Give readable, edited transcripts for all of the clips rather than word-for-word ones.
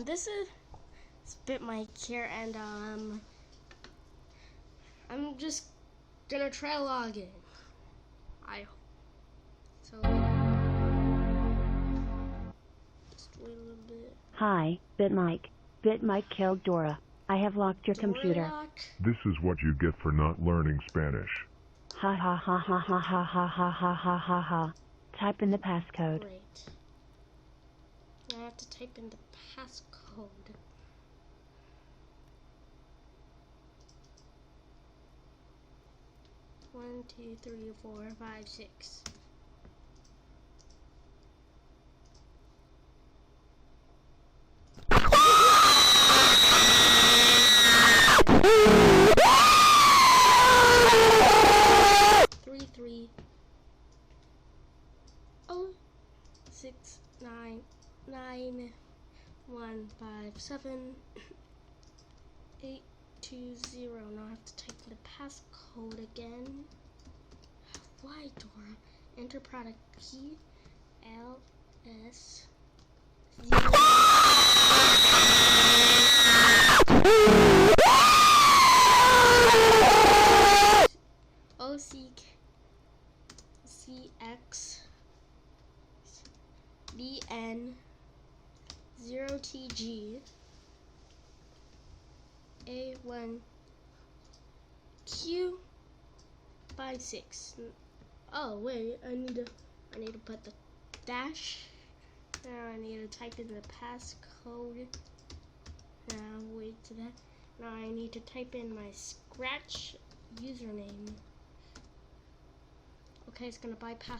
this is Spit Mike here, and I'm just gonna try logging. I hope. So just wait a little bit. Hi, BitMike. BitMike killed Dora. I have locked your computer. Lock. This is what you get for not learning Spanish. Ha ha ha ha ha ha ha ha ha ha ha ha. Type in the passcode. Great. I have to type in the passcode. One, 2, 3, 4, 5, 6. Three. Oh, 6, 9, 9, 1, 5, 7, 8, 2, 0. Now I have to type in the passcode again. Why, Dora? Enter product P L S 0. O C X B N 0 T G A 1 Q 5 6. Oh wait, I need to put the dash. Now I need to type in the passcode. Now wait to that. Now I need to type in my Scratch username. Okay, it's gonna bypass.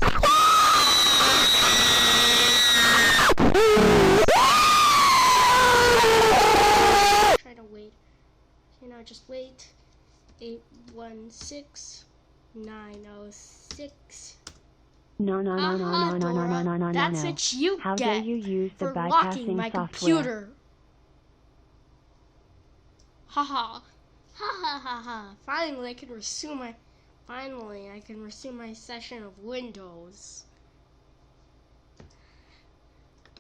Try to wait. Okay, now just wait. 816906. No. That's what you How get dare you use the for locking bypassing my software? computer. Haha. Ha. Finally I can resume my session of Windows.